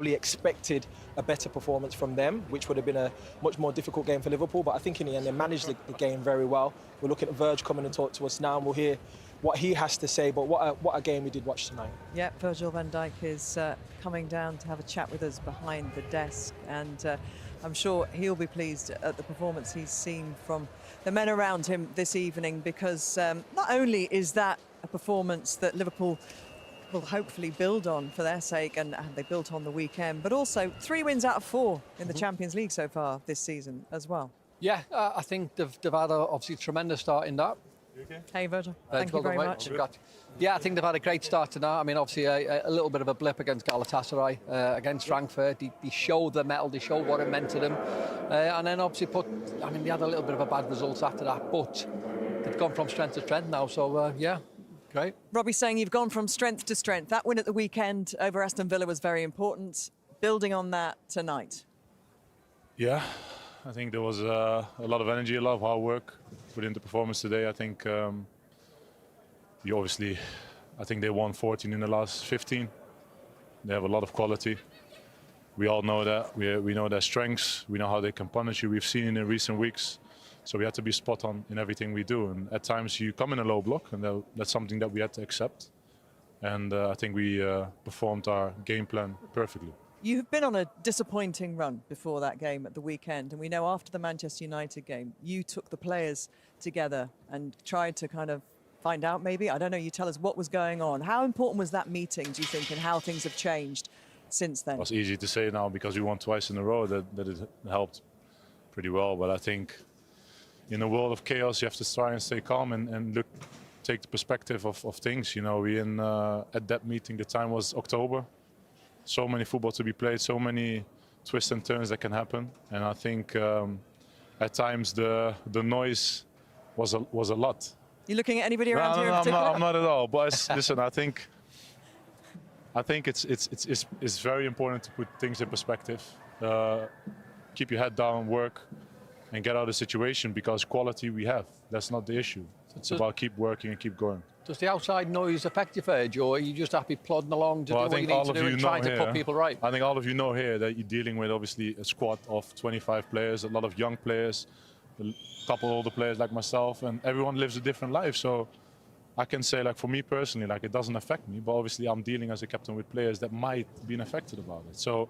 Probably expected a better performance from them, which would have been a much more difficult game for Liverpool. But I think in the end they managed the game very well. We're looking at Virg coming and talk to us now, and we'll hear what he has to say. But what a game we did watch tonight. Yeah, Virgil van Dijk is coming down to have a chat with us behind the desk, and I'm sure he'll be pleased at the performance he's seen from the men around him this evening, because not only is that a performance that Liverpool will hopefully build on for their sake, and they built on the weekend, but also 3 wins out of 4 in the Champions League so far this season as well. Yeah, I think they've had obviously a tremendous start in that. Okay? Hey Virgil, thank you very much. Yeah, I think they've had a great start to that. I mean, obviously a little bit of a blip against Galatasaray, against Frankfurt. They showed the mettle, they showed what it meant to them. And then obviously they had a little bit of a bad result after that, but they've gone from strength to strength now, so yeah. Great. Robbie's saying you've gone from strength to strength. That win at the weekend over Aston Villa was very important. Building on that tonight. Yeah, I think there was a lot of energy, a lot of hard work within the performance today. I think I think they won 14 in the last 15. They have a lot of quality. We all know that. We know their strengths. We know how they can punish you. We've seen it in recent weeks. So we had to be spot on in everything we do. And at times you come in a low block, and that's something that we had to accept. And I think we performed our game plan perfectly. You've been on a disappointing run before that game at the weekend. And we know after the Manchester United game, you took the players together and tried to kind of find out maybe, I don't know, you tell us what was going on. How important was that meeting, do you think, and how things have changed since then? It's easy to say now because we won twice in a row that it helped pretty well. But I think in a world of chaos, you have to try and stay calm and take the perspective of things. You know, at that meeting, the time was October. So many football to be played, so many twists and turns that can happen. And I think at times the noise was a lot. You looking at anybody around here in particular? I'm not at all. But listen, I think it's very important to put things in perspective. Keep your head down, work, and get out of the situation, because quality we have. That's not the issue. It's about keep working and keep going. Does the outside noise affect you, Virg, or are you just happy plodding along to do what you need to do and trying to put people right? I think all of you know here that you're dealing with obviously a squad of 25 players, a lot of young players, a couple older players like myself, and everyone lives a different life. So I can say, like, for me personally, like, it doesn't affect me, but obviously I'm dealing as a captain with players that might be affected about it. So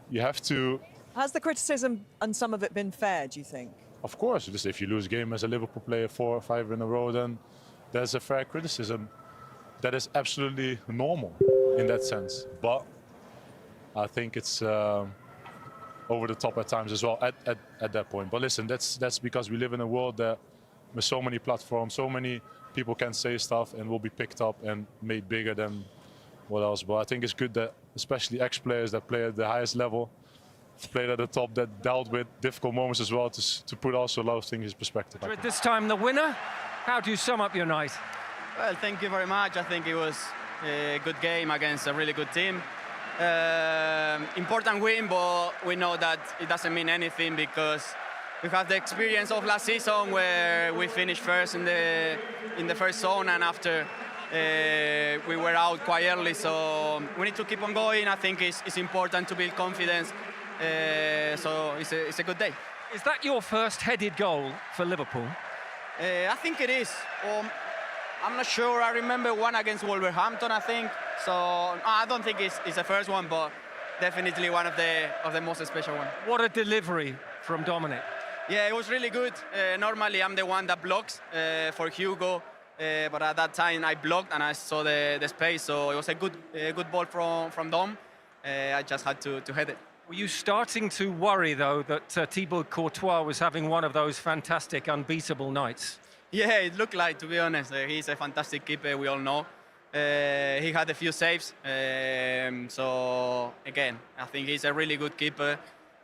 you have to... Has the criticism and some of it been fair, do you think? Of course, just if you lose a game as a Liverpool player 4 or 5 in a row, then there's a fair criticism. That is absolutely normal in that sense. But I think it's over the top at times as well at that point. But listen, that's because we live in a world that with so many platforms, so many people can say stuff and will be picked up and made bigger than what else. But I think it's good that especially ex-players that play at the highest level, played at the top, that dealt with difficult moments as well, to put also a lot of things in perspective. This time the winner. How do you sum up your night? Well, thank you very much. I think it was a good game against a really good team. Important win, but we know that it doesn't mean anything because we have the experience of last season where we finished first in the first zone, and after we were out quite early. So we need to keep on going. I think it's important to build confidence. So it's a good day. Is that your first headed goal for Liverpool? I think it is. I'm not sure. I remember one against Wolverhampton, I think. So I don't think it's the first one, but definitely one of the most special ones. What a delivery from Dominic. Yeah, it was really good. Normally I'm the one that blocks for Hugo, but at that time I blocked and I saw the space, so it was a good ball from Dom. I just had to head it. Were you starting to worry, though, that Thibaut Courtois was having one of those fantastic, unbeatable nights? Yeah, it looked like, to be honest. He's a fantastic keeper, we all know. He had a few saves. So, again, I think he's a really good keeper.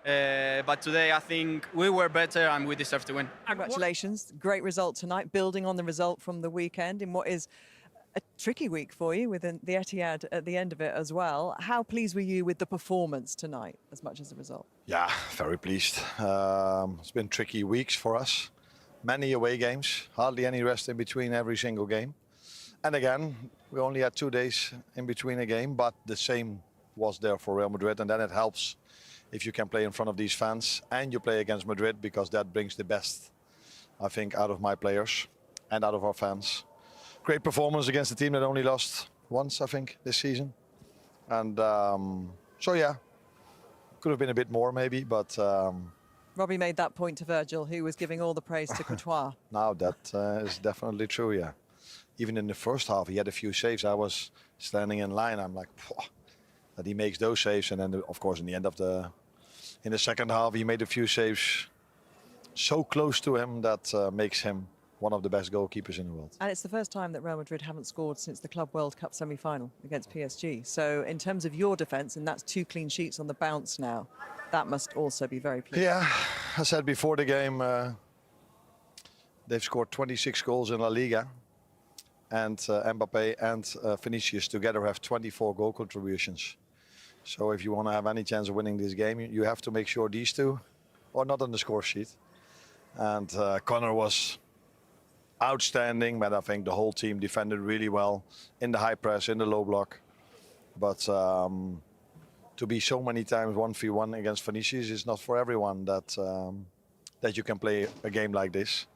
But today, I think we were better and we deserve to win. Congratulations. Great result tonight, building on the result from the weekend in what is a tricky week for you with the Etihad at the end of it as well. How pleased were you with the performance tonight as much as the result? Yeah, very pleased. It's been tricky weeks for us. Many away games, hardly any rest in between every single game. And again, we only had 2 days in between a game, but the same was there for Real Madrid, and then it helps if you can play in front of these fans and you play against Madrid, because that brings the best, I think, out of my players and out of our fans. Great performance against a team that only lost once, I think, this season. And so yeah, could have been a bit more maybe, but Robbie made that point to Virgil, who was giving all the praise to Courtois. now that is definitely true, yeah. Even in the first half, he had a few saves. I was standing in line. I'm like, that he makes those saves. And then, of course, in the second half, he made a few saves so close to him that makes him one of the best goalkeepers in the world. And it's the first time that Real Madrid haven't scored since the Club World Cup semi-final against PSG. So in terms of your defence, and that's 2 clean sheets on the bounce now, that must also be very pleasing. Yeah, I said before the game, they've scored 26 goals in La Liga. And Mbappé and Vinicius together have 24 goal contributions. So if you want to have any chance of winning this game, you have to make sure these two are not on the score sheet. And Connor was outstanding, but I think the whole team defended really well in the high press, in the low block. But to be so many times 1v1 against Vinicius is not for everyone that you can play a game like this.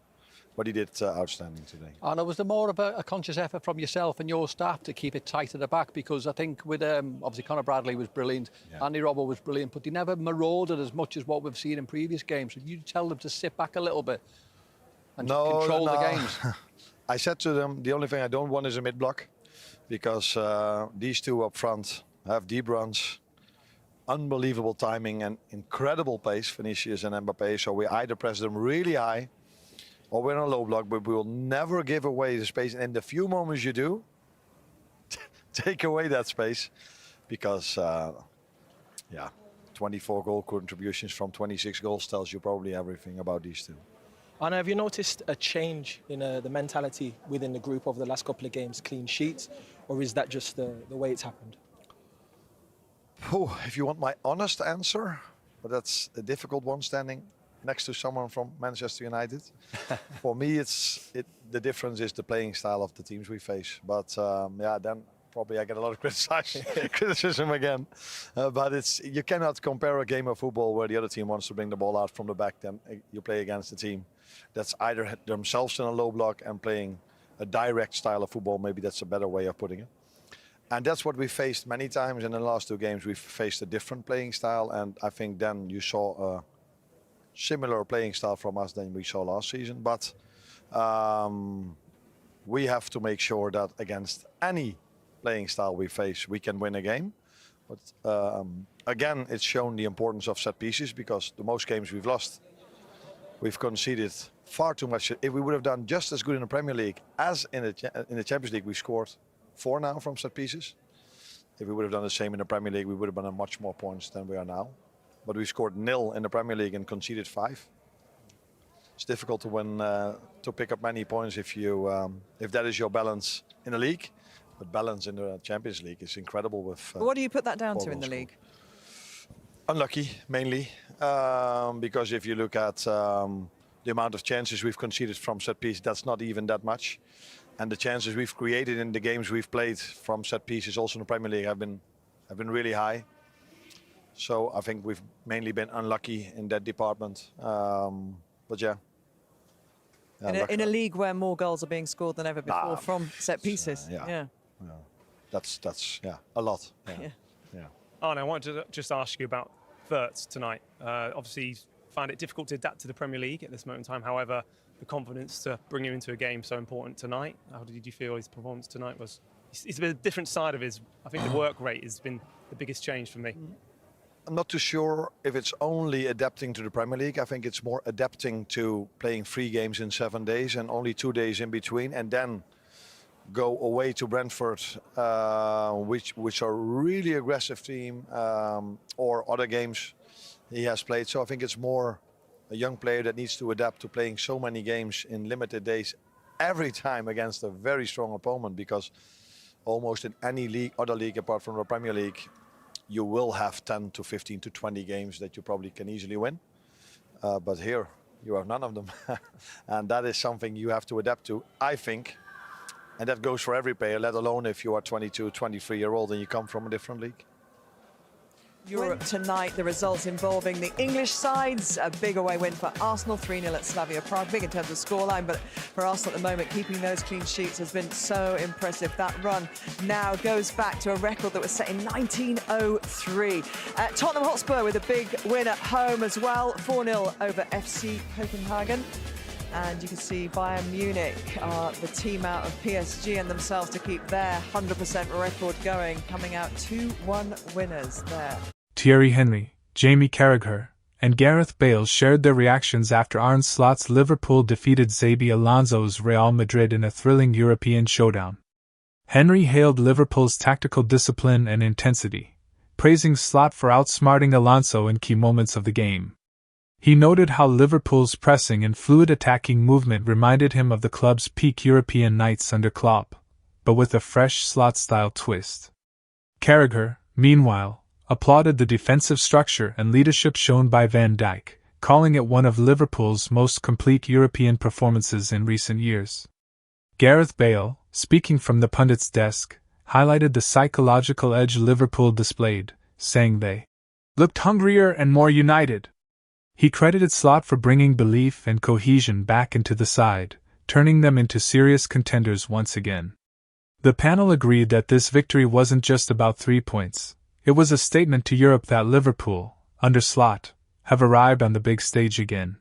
But he did outstanding today. And was there more of a conscious effort from yourself and your staff to keep it tight at the back? Because I think with obviously Conor Bradley was brilliant, yeah. Andy Robbo was brilliant, but they never marauded as much as what we've seen in previous games. So you tell them to sit back a little bit and control the games. I said to them, the only thing I don't want is a mid block, because these two up front have deep runs, unbelievable timing and incredible pace, Vinicius and Mbappé. So we either press them really high, or we're in a low block, but we will never give away the space. And in the few moments you do, take away that space, because, 24 goal contributions from 26 goals tells you probably everything about these two. And have you noticed a change in the mentality within the group over the last couple of games, clean sheets, or is that just the way it's happened? If you want my honest answer, but that's a difficult one, standing next to someone from Manchester United. For me, the difference is the playing style of the teams we face. But then probably I get a lot of criticism again. But you cannot compare a game of football where the other team wants to bring the ball out from the back, then you play against a team that's either themselves in a low block and playing a direct style of football. Maybe that's a better way of putting it. And that's what we faced many times in the last 2 games. We've faced a different playing style, and I think then you saw a similar playing style from us than we saw last season. But we have to make sure that against any playing style we face, we can win a game. But again, it's shown the importance of set pieces, because the most games we've lost, we've conceded far too much. If we would have done just as good in the Premier League as in the Champions League, we scored 4 now from set pieces. If we would have done the same in the Premier League, we would have been on much more points than we are now. But we scored 0 in the Premier League and conceded 5. It's difficult to win, to pick up many points if that is your balance in the league. But balance in the Champions League is incredible. What do you put that down to in the league? Unlucky, mainly, because if you look at the amount of chances we've conceded from set pieces, that's not even that much. And the chances we've created in the games we've played from set pieces, also in the Premier League, have been really high. So I think we've mainly been unlucky in that department. But yeah. In a league where more goals are being scored than ever before from set pieces. That's a lot. Yeah. Arne, I wanted to just ask you about Wirtz tonight. Obviously, you found it difficult to adapt to the Premier League at this moment in time. However, the confidence to bring him into a game so important tonight. How did you feel his performance tonight was? It's been a different side of his. I think the work rate has been the biggest change for me. I'm not too sure if it's only adapting to the Premier League. I think it's more adapting to playing 3 games in 7 days and only 2 days in between, and then go away to Brentford, which are really aggressive team, or other games he has played. So I think it's more a young player that needs to adapt to playing so many games in limited days every time against a very strong opponent, because almost in any other league apart from the Premier League, you will have 10 to 15 to 20 games that you probably can easily win. But here, you have none of them. And that is something you have to adapt to, I think. And that goes for every player, let alone if you are 22, 23-year-old and you come from a different league. Europe tonight, the results involving the English sides. A big away win for Arsenal, 3-0 at Slavia Prague. Big in terms of scoreline, but for Arsenal at the moment, keeping those clean sheets has been so impressive. That run now goes back to a record that was set in 1903. Tottenham Hotspur with a big win at home as well, 4-0 over FC Copenhagen. And you can see Bayern Munich are the team out of PSG and themselves to keep their 100% record going, coming out 2-1 winners there. Thierry Henry, Jamie Carragher, and Gareth Bale shared their reactions after Arne Slot's Liverpool defeated Xabi Alonso's Real Madrid in a thrilling European showdown. Henry hailed Liverpool's tactical discipline and intensity, praising Slot for outsmarting Alonso in key moments of the game. He noted how Liverpool's pressing and fluid attacking movement reminded him of the club's peak European nights under Klopp, but with a fresh Slot-style twist. Carragher, meanwhile, applauded the defensive structure and leadership shown by Van Dijk, calling it one of Liverpool's most complete European performances in recent years. Gareth Bale, speaking from the pundit's desk, highlighted the psychological edge Liverpool displayed, saying they looked hungrier and more united. He credited Slot for bringing belief and cohesion back into the side, turning them into serious contenders once again. The panel agreed that this victory wasn't just about 3 points. It was a statement to Europe that Liverpool, under Slot, have arrived on the big stage again.